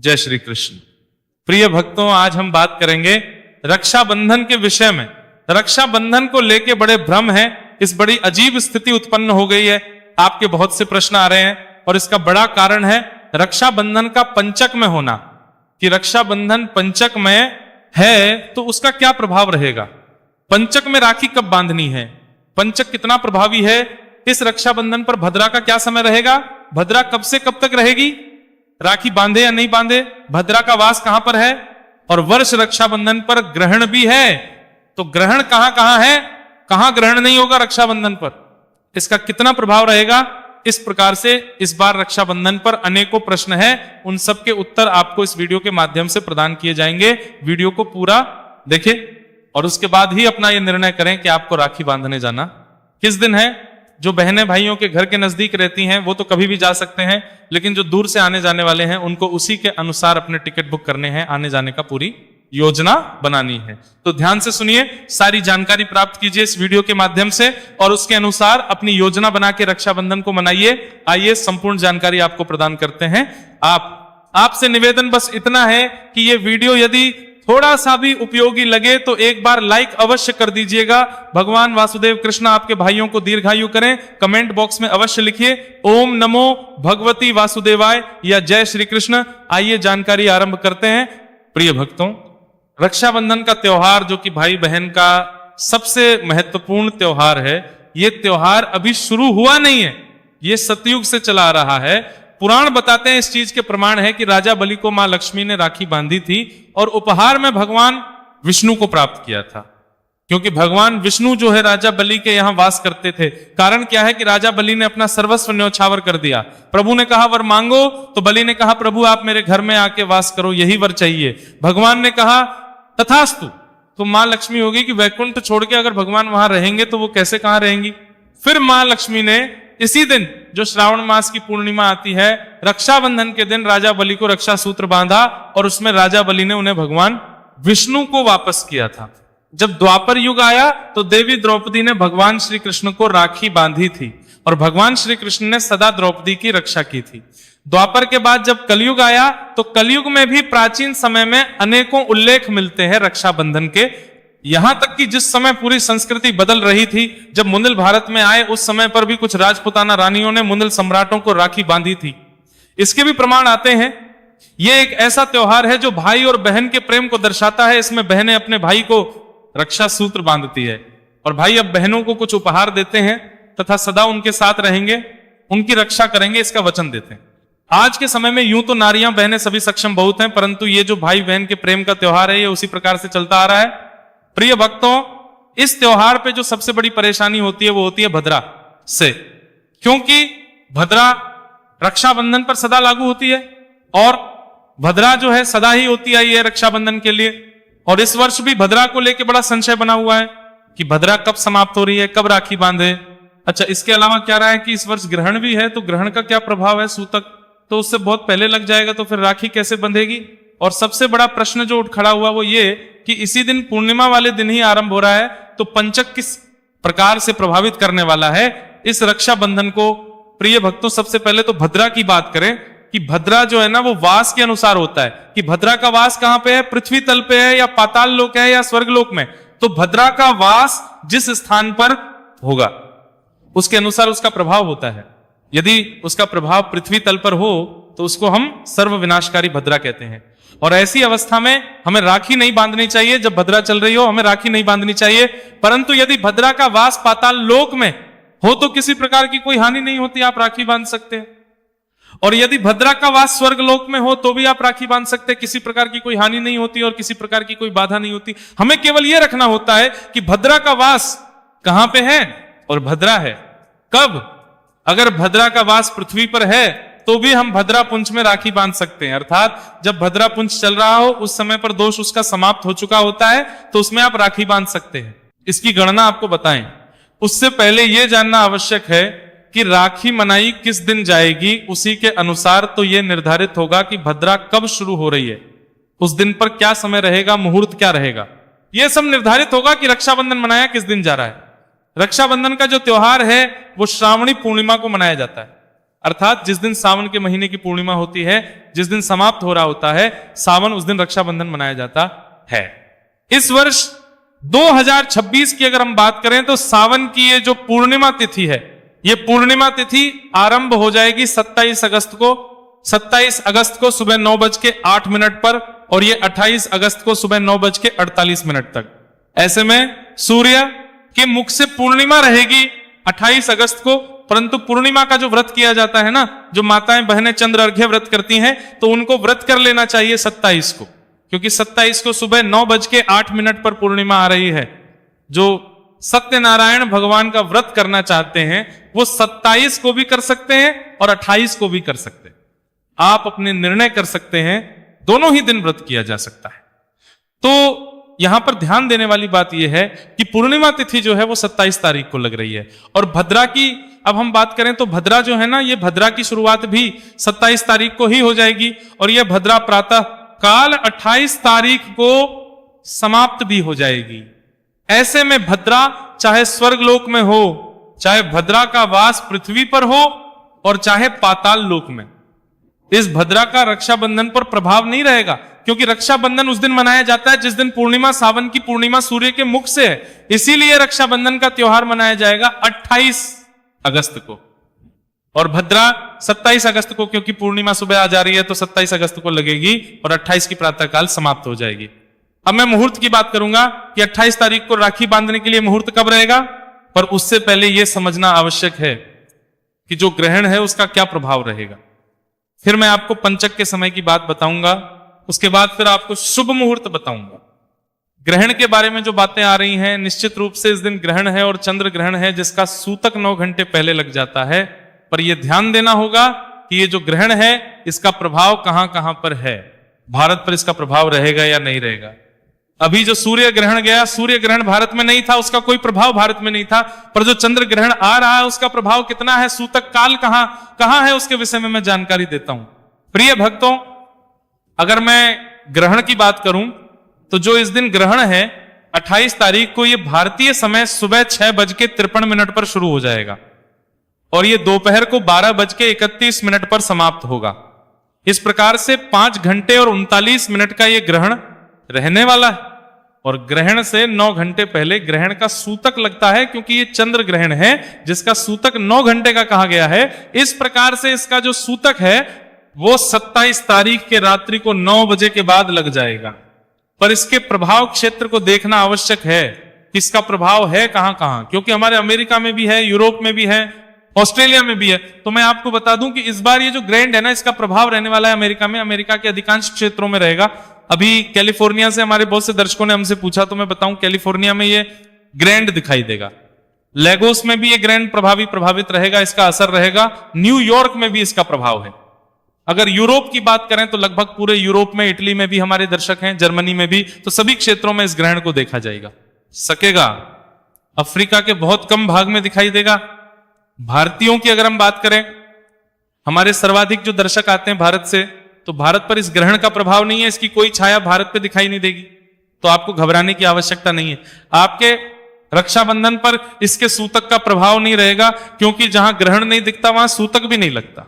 जय श्री कृष्ण। प्रिय भक्तों, आज हम बात करेंगे रक्षाबंधन के विषय में। रक्षाबंधन को लेके बड़े भ्रम है, इस बड़ी अजीब स्थिति उत्पन्न हो गई है। आपके बहुत से प्रश्न आ रहे हैं और इसका बड़ा कारण है रक्षाबंधन का पंचक में होना, कि रक्षाबंधन पंचक में है तो उसका क्या प्रभाव रहेगा। पंचक में राखी कब बांधनी है, पंचक कितना प्रभावी है, इस रक्षाबंधन पर भद्रा का क्या समय रहेगा, भद्रा कब से कब तक रहेगी, राखी बांधे या नहीं बांधे, भद्रा का वास कहां पर है, और वर्ष रक्षाबंधन पर ग्रहण भी है तो ग्रहण कहां कहां है, कहां ग्रहण नहीं होगा रक्षाबंधन पर, इसका कितना प्रभाव रहेगा। इस प्रकार से इस बार रक्षाबंधन पर अनेकों प्रश्न हैं, उन सब के उत्तर आपको इस वीडियो के माध्यम से प्रदान किए जाएंगे। वीडियो को पूरा देखें और उसके बाद ही अपना यह निर्णय करें कि आपको राखी बांधने जाना किस दिन है। जो बहनें भाइयों के घर के नजदीक रहती हैं वो तो कभी भी जा सकते हैं, लेकिन जो दूर से आने जाने वाले हैं उनको उसी के अनुसार अपने टिकट बुक करने हैं, आने जाने का पूरी योजना बनानी है। तो ध्यान से सुनिए, सारी जानकारी प्राप्त कीजिए इस वीडियो के माध्यम से और उसके अनुसार अपनी योजना बना के रक्षाबंधन को मनाइए। आइए संपूर्ण जानकारी आपको प्रदान करते हैं। आपसे निवेदन बस इतना है कि ये वीडियो यदि थोड़ा सा भी उपयोगी लगे तो एक बार लाइक अवश्य कर दीजिएगा। भगवान वासुदेव कृष्ण आपके भाइयों को दीर्घायु करें। कमेंट बॉक्स में अवश्य लिखिए ओम नमो भगवती वासुदेवाय या जय श्री कृष्ण। आइए जानकारी आरंभ करते हैं। प्रिय भक्तों, रक्षाबंधन का त्योहार जो कि भाई बहन का सबसे महत्वपूर्ण त्योहार है, यह त्योहार अभी शुरू हुआ नहीं है, यह सतयुग से चला आ रहा है। पुराण बताते हैं, इस चीज के प्रमाण है कि राजा बलि को मां लक्ष्मी ने राखी बांधी थी और उपहार में भगवान विष्णु को प्राप्त किया था, क्योंकि भगवान विष्णु जो है राजा बलि के यहां वास करते थे। कारण क्या है कि राजा बलि ने अपना सर्वस्व न्योछावर कर दिया। प्रभु ने कहा वर मांगो, तो बलि ने कहा प्रभु आप मेरे घर में आके वास करो, यही वर चाहिए। भगवान ने कहा तथास्तु, तो मां लक्ष्मी होगी कि वैकुंठ छोड़ के अगर भगवान वहां रहेंगे तो वो कैसे कहां रहेंगी। फिर मां लक्ष्मी ने इसी दिन जो श्रावण मास की पूर्णिमा आती है, रक्षाबंधन के दिन राजा बलि को रक्षा सूत्र बांधा और उसमें राजा बलि ने उन्हें भगवान विष्णु को वापस किया था। जब द्वापर युग आया तो देवी द्रौपदी ने भगवान श्री कृष्ण को राखी बांधी थी और भगवान श्री कृष्ण ने सदा द्रौपदी की रक्षा की थी। द्वापर के बाद जब कलयुग आया तो कलयुग में भी प्राचीन समय में अनेकों उल्लेख मिलते हैं रक्षाबंधन के। यहां तक कि जिस समय पूरी संस्कृति बदल रही थी, जब मुनिल भारत में आए उस समय पर भी कुछ राजपुताना रानियों ने मुनिल सम्राटों को राखी बांधी थी। इसके भी प्रमाण आते हैं। यह एक ऐसा त्योहार है जो भाई और बहन के प्रेम को दर्शाता है। इसमें बहनें अपने भाई को रक्षा सूत्र बांधती है और भाई अब बहनों को कुछ उपहार देते हैं तथा सदा उनके साथ रहेंगे, उनकी रक्षा करेंगे, इसका वचन देते हैं। आज के समय में यूं तो नारियां बहनें सभी सक्षम बहुत हैं, परंतु ये जो भाई बहन के प्रेम का त्योहार है ये उसी प्रकार से चलता आ रहा है। प्रिय भक्तों, इस त्योहार पे जो सबसे बड़ी परेशानी होती है वो होती है भद्रा से, क्योंकि भद्रा रक्षाबंधन पर सदा लागू होती है और भद्रा जो है सदा ही होती आई है रक्षाबंधन के लिए। और इस वर्ष भी भद्रा को लेकर बड़ा संशय बना हुआ है कि भद्रा कब समाप्त हो रही है, कब राखी बांधे। अच्छा, इसके अलावा क्या रहा है कि इस वर्ष ग्रहण भी है, तो ग्रहण का क्या प्रभाव है, सूतक तो उससे बहुत पहले लग जाएगा, तो फिर राखी कैसे बंधेगी। और सबसे बड़ा प्रश्न जो उठ खड़ा हुआ वो ये कि इसी दिन पूर्णिमा वाले दिन ही आरंभ हो रहा है, तो पंचक किस प्रकार से प्रभावित करने वाला है इस रक्षाबंधन को। प्रिय भक्तों, सबसे पहले तो भद्रा की बात करें कि भद्रा जो है ना वो वास के अनुसार होता है कि भद्रा का वास कहां पे है, पृथ्वी तल पे है या पाताल लोक है या स्वर्ग लोक में। तो भद्रा का वास जिस स्थान पर होगा उसके अनुसार उसका प्रभाव होता है। यदि उसका प्रभाव पृथ्वी तल पर हो तो उसको हम सर्व विनाशकारी भद्रा कहते हैं। और ऐसी अवस्था में हमें राखी नहीं बांधनी चाहिए। जब भद्रा चल रही हो हमें राखी नहीं बांधनी चाहिए। परंतु यदि भद्रा का वास पाताल लोक में हो तो किसी प्रकार की कोई हानि नहीं होती, आप राखी बांध सकते हैं। और यदि भद्रा का वास स्वर्ग लोक में हो तो भी आप राखी बांध सकते हैं, किसी प्रकार की कोई हानि नहीं होती और किसी प्रकार की कोई बाधा नहीं होती। हमें केवल यह रखना होता है कि भद्रा का वास कहां पे है और भद्रा है कब। अगर भद्रा का वास पृथ्वी पर है तो भी हम भद्रा पुंछ में राखी बांध सकते हैं, अर्थात जब भद्रा पुंछ चल रहा हो उस समय पर दोष उसका समाप्त हो चुका होता है तो उसमें आप राखी बांध सकते हैं। इसकी गणना आपको बताएं, उससे पहले यह जानना आवश्यक है कि राखी मनाई किस दिन जाएगी। उसी के अनुसार तो यह निर्धारित होगा कि भद्रा कब शुरू हो रही है, उस दिन पर क्या समय रहेगा, मुहूर्त क्या रहेगा, यह सब निर्धारित होगा कि रक्षाबंधन मनाया किस दिन जा रहा है। रक्षाबंधन का जो त्योहार है वो श्रावणी पूर्णिमा को मनाया जाता है। अर्थात जिस दिन सावन के महीने की पूर्णिमा होती है, जिस दिन समाप्त हो रहा होता है सावन, उस दिन रक्षाबंधन मनाया जाता है। इस वर्ष 2026 की अगर हम बात करें तो सावन की ये जो पूर्णिमा तिथि है, ये पूर्णिमा तिथि आरंभ हो जाएगी 27 अगस्त को। 27 अगस्त को सुबह 9:08 पर और ये 28 अगस्त को सुबह 9:48 तक। ऐसे में सूर्य के मुख से पूर्णिमा रहेगी 28 अगस्त को, परंतु पूर्णिमा का जो व्रत किया जाता है ना, जो माताएं बहनें चंद्र अर्घ्य व्रत करती हैं, तो उनको व्रत कर लेना चाहिए 27 को, क्योंकि 27 को सुबह 9:08 पर पूर्णिमा आ रही है। जो सत्यनारायण भगवान का व्रत करना चाहते हैं वो 27 को भी कर सकते हैं और 28 को भी कर सकते हैं। आप अपने निर्णय कर सकते हैं, दोनों ही दिन व्रत किया जा सकता है। तो यहां पर ध्यान देने वाली बात यह है कि पूर्णिमा तिथि जो है वो 27 तारीख को लग रही है। और भद्रा की अब हम बात करें तो भद्रा जो है ना, ये भद्रा की शुरुआत भी 27 तारीख को ही हो जाएगी और यह भद्रा प्रातः काल 28 तारीख को समाप्त भी हो जाएगी। ऐसे में भद्रा चाहे स्वर्गलोक में हो, चाहे भद्रा का वास पृथ्वी पर हो और चाहे पाताल लोक में, इस भद्रा का रक्षाबंधन पर प्रभाव नहीं रहेगा, क्योंकि रक्षाबंधन उस दिन मनाया जाता है जिस दिन पूर्णिमा, सावन की पूर्णिमा सूर्य के मुख से है। इसीलिए रक्षाबंधन का त्योहार मनाया जाएगा 28 अगस्त को और भद्रा 27 अगस्त को, क्योंकि पूर्णिमा सुबह आ जा रही है तो 27 अगस्त को लगेगी और 28 की प्रातःकाल समाप्त हो जाएगी। अब मैं मुहूर्त की बात करूंगा कि 28 तारीख को राखी बांधने के लिए मुहूर्त कब रहेगा, पर उससे पहले यह समझना आवश्यक है कि जो ग्रहण है उसका क्या प्रभाव रहेगा। फिर मैं आपको पंचक के समय की बात बताऊंगा, उसके बाद फिर आपको शुभ मुहूर्त बताऊंगा। ग्रहण के बारे में जो बातें आ रही हैं, निश्चित रूप से इस दिन ग्रहण है और चंद्र ग्रहण है जिसका सूतक 9 घंटे पहले लग जाता है। पर यह ध्यान देना होगा कि ये जो ग्रहण है इसका प्रभाव कहां कहां पर है, भारत पर इसका प्रभाव रहेगा या नहीं रहेगा। अभी जो सूर्य ग्रहण गया, सूर्य ग्रहण भारत में नहीं था, उसका कोई प्रभाव भारत में नहीं था, पर जो चंद्र ग्रहण आ रहा है उसका प्रभाव कितना है, सूतक काल कहां है, उसके विषय में मैं जानकारी देता हूं। प्रिय भक्तों, अगर मैं ग्रहण की बात करूं तो जो इस दिन ग्रहण है 28 तारीख को, ये भारतीय समय सुबह 6:53 पर शुरू हो जाएगा और ये दोपहर को 12:31 पर समाप्त होगा। इस प्रकार से 5 घंटे और 39 मिनट का ये ग्रहण रहने वाला है और ग्रहण से 9 घंटे पहले ग्रहण का सूतक लगता है, क्योंकि ये चंद्र ग्रहण है जिसका सूतक 9 घंटे का कहा गया है। इस प्रकार से इसका जो सूतक है वो 27 तारीख के रात्रि को 9 बजे के बाद लग जाएगा। पर इसके प्रभाव क्षेत्र को देखना आवश्यक है कि इसका प्रभाव है कहां कहां, क्योंकि हमारे अमेरिका में भी है, यूरोप में भी है, ऑस्ट्रेलिया में भी है। तो मैं आपको बता दूं कि इस बार ये जो ग्रैंड है ना, इसका प्रभाव रहने वाला है अमेरिका में, अमेरिका के अधिकांश क्षेत्रों में रहेगा। अभी कैलिफोर्निया से हमारे बहुत से दर्शकों ने हमसे पूछा, तो मैं बताऊं कैलिफोर्निया में ये ग्रैंड दिखाई देगा, लेगोस में भी ये ग्रैंड प्रभावित रहेगा, इसका असर रहेगा। न्यूयॉर्क में भी इसका प्रभाव है। अगर यूरोप की बात करें तो लगभग पूरे यूरोप में, इटली में भी हमारे दर्शक हैं, जर्मनी में भी, तो सभी क्षेत्रों में इस ग्रहण को देखा जाएगा सकेगा। अफ्रीका के बहुत कम भाग में दिखाई देगा। भारतीयों की अगर हम बात करें, हमारे सर्वाधिक जो दर्शक आते हैं भारत से, तो भारत पर इस ग्रहण का प्रभाव नहीं है, इसकी कोई छाया भारत पे दिखाई नहीं देगी, तो आपको घबराने की आवश्यकता नहीं है। आपके रक्षाबंधन पर इसके सूतक का प्रभाव नहीं रहेगा, क्योंकि जहां ग्रहण नहीं दिखता वहां सूतक भी नहीं लगता।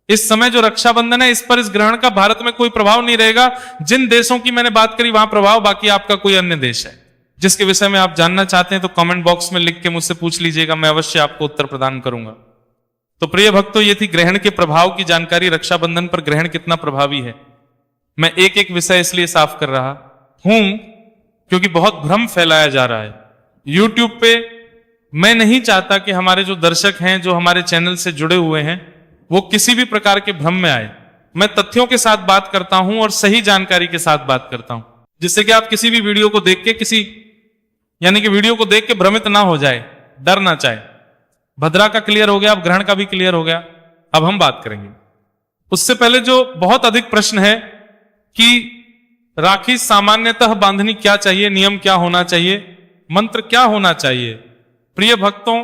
इस समय जो रक्षाबंधन है इस पर इस ग्रहण का भारत में कोई प्रभाव नहीं रहेगा। जिन देशों की मैंने बात करी वहां प्रभाव, बाकी आपका कोई अन्य देश है जिसके विषय में आप जानना चाहते हैं तो कमेंट बॉक्स में लिख के मुझसे पूछ लीजिएगा, मैं अवश्य आपको उत्तर प्रदान करूंगा। तो प्रिय भक्तों, ये थी ग्रहण के प्रभाव की जानकारी, रक्षाबंधन पर ग्रहण कितना प्रभावी है। मैं एक एक विषय इसलिए साफ कर रहा हूं क्योंकि बहुत भ्रम फैलाया जा रहा है यूट्यूब पे। मैं नहीं चाहता कि हमारे जो दर्शक हैं, जो हमारे चैनल से जुड़े हुए हैं, वो किसी भी प्रकार के भ्रम में आए। मैं तथ्यों के साथ बात करता हूं और सही जानकारी के साथ बात करता हूं, जिससे कि आप किसी भी वीडियो को देख के वीडियो को देख के भ्रमित ना हो जाए, डर ना चाहे। भद्रा का क्लियर हो गया, अब ग्रहण का भी क्लियर हो गया। अब हम बात करेंगे। उससे पहले जो बहुत अधिक प्रश्न है कि राखी सामान्यतः बांधनी क्या चाहिए, नियम क्या होना चाहिए, मंत्र क्या होना चाहिए। प्रिय भक्तों,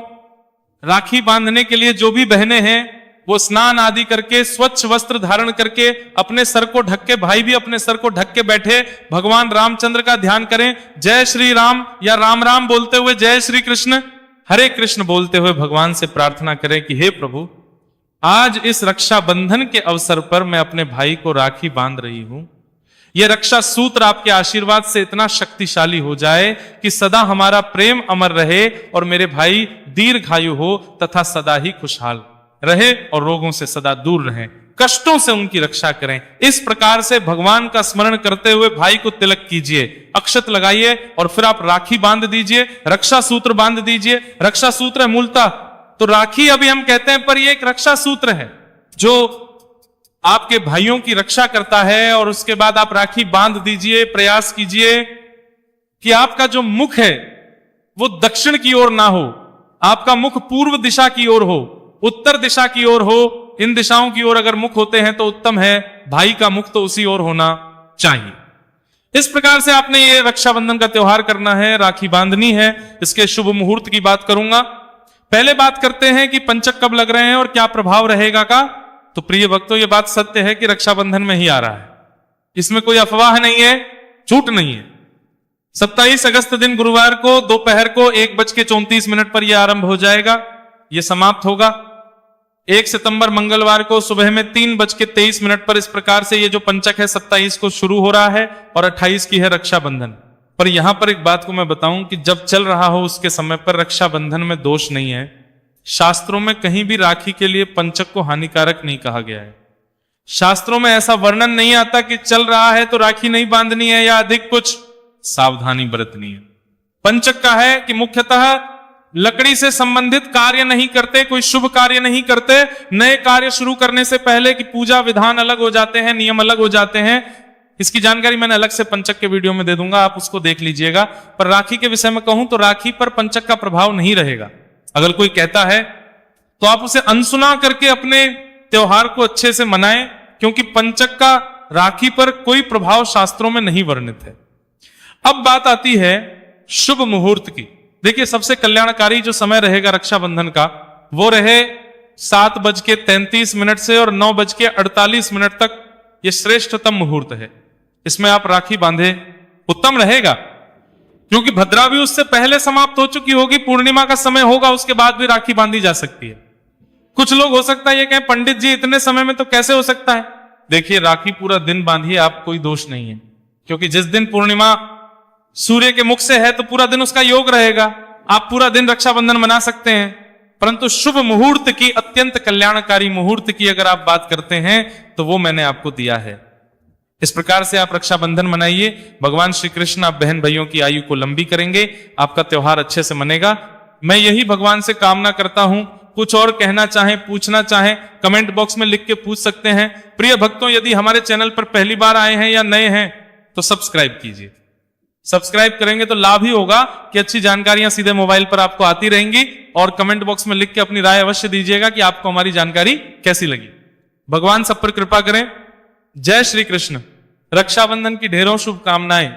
राखी बांधने के लिए जो भी बहनें हैं वो स्नान आदि करके, स्वच्छ वस्त्र धारण करके, अपने सर को ढक के, भाई भी अपने सर को ढक के बैठे, भगवान रामचंद्र का ध्यान करें। जय श्री राम या राम राम बोलते हुए जय श्री कृष्ण, हरे कृष्ण बोलते हुए भगवान से प्रार्थना करें कि हे प्रभु, आज इस रक्षाबंधन के अवसर पर मैं अपने भाई को राखी बांध रही हूं। यह रक्षा सूत्र आपके आशीर्वाद से इतना शक्तिशाली हो जाए कि सदा हमारा प्रेम अमर रहे और मेरे भाई दीर्घायु हो तथा सदा ही खुशहाल रहे और रोगों से सदा दूर रहें, कष्टों से उनकी रक्षा करें। इस प्रकार से भगवान का स्मरण करते हुए भाई को तिलक कीजिए, अक्षत लगाइए और फिर आप राखी बांध दीजिए, रक्षा सूत्र बांध दीजिए। रक्षा सूत्र है मूलतः तो राखी अभी हम कहते हैं, पर यह एक रक्षा सूत्र है जो आपके भाइयों की रक्षा करता है। और उसके बाद आप राखी बांध दीजिए, प्रयास कीजिए कि आपका जो मुख है वो दक्षिण की ओर ना हो, आपका मुख पूर्व दिशा की ओर हो, उत्तर दिशा की ओर हो। इन दिशाओं की ओर अगर मुख होते हैं तो उत्तम है, भाई का मुख तो उसी ओर होना चाहिए। इस प्रकार से आपने ये रक्षाबंधन का त्योहार करना है, राखी बांधनी है। इसके शुभ मुहूर्त की बात करूंगा। पहले बात करते हैं कि पंचक कब लग रहे हैं और क्या प्रभाव रहेगा का। तो प्रिय भक्तों, ये बात सत्य है कि रक्षाबंधन में ही आ रहा है, इसमें कोई अफवाह नहीं है, झूठ नहीं है। 27 अगस्त दिन गुरुवार को दोपहर को 1:34 पर यह आरंभ हो जाएगा, यह समाप्त होगा। 1 सितंबर मंगलवार को सुबह में 3:23 पर इस प्रकार से ये जो पंचक है 27 को शुरू हो रहा है और 28 की है रक्षाबंधन। पर यहां पर एक बात को मैं बताऊं कि जब चल रहा हो उसके समय पर रक्षाबंधन में दोष नहीं है। शास्त्रों में कहीं भी राखी के लिए पंचक को हानिकारक नहीं कहा गया है। शास्त्रों में ऐसा वर्णन नहीं आता कि चल रहा है तो राखी नहीं बांधनी है या अधिक कुछ सावधानी बरतनी है। पंचक का है कि मुख्यतः लकड़ी से संबंधित कार्य नहीं करते, कोई शुभ कार्य नहीं करते। नए कार्य शुरू करने से पहले कि पूजा विधान अलग हो जाते हैं, नियम अलग हो जाते हैं। इसकी जानकारी मैंने अलग से पंचक के वीडियो में दे दूंगा, आप उसको देख लीजिएगा। पर राखी के विषय में कहूं तो राखी पर पंचक का प्रभाव नहीं रहेगा। अगर कोई कहता है तो आप उसे अनसुना करके अपने त्योहार को अच्छे से मनाएं, क्योंकि पंचक का राखी पर कोई प्रभाव शास्त्रों में नहीं वर्णित है। अब बात आती है शुभ मुहूर्त की। देखिए, सबसे कल्याणकारी जो समय रहेगा रक्षाबंधन का वो रहे 7:33 से और 9:48 तक। यह श्रेष्ठतम मुहूर्त है, इसमें आप राखी बांधे, उत्तम रहेगा। क्योंकि भद्रा भी उससे पहले समाप्त हो चुकी होगी, पूर्णिमा का समय होगा, उसके बाद भी राखी बांधी जा सकती है। कुछ लोग हो सकता है ये कहें पंडित जी इतने समय में तो कैसे हो सकता है। देखिए, राखी पूरा दिन बांधिए, आप कोई दोष नहीं है। क्योंकि जिस दिन पूर्णिमा सूर्य के मुख से है तो पूरा दिन उसका योग रहेगा, आप पूरा दिन रक्षाबंधन मना सकते हैं। परंतु शुभ मुहूर्त की, अत्यंत कल्याणकारी मुहूर्त की अगर आप बात करते हैं तो वो मैंने आपको दिया है। इस प्रकार से आप रक्षाबंधन मनाइए। भगवान श्री कृष्ण आप बहन भाइयों की आयु को लंबी करेंगे, आपका त्योहार अच्छे से मनेगा। मैं यही भगवान से कामना करता हूं। कुछ और कहना चाहें, पूछना चाहें, कमेंट बॉक्स में लिख के पूछ सकते हैं। प्रिय भक्तों, यदि हमारे चैनल पर पहली बार आए हैं या नए हैं तो सब्सक्राइब कीजिए। सब्सक्राइब करेंगे तो लाभ ही होगा कि अच्छी जानकारियां सीधे मोबाइल पर आपको आती रहेंगी। और कमेंट बॉक्स में लिख के अपनी राय अवश्य दीजिएगा कि आपको हमारी जानकारी कैसी लगी। भगवान सब पर कृपा करें। जय श्री कृष्ण। रक्षाबंधन की ढेरों शुभकामनाएं।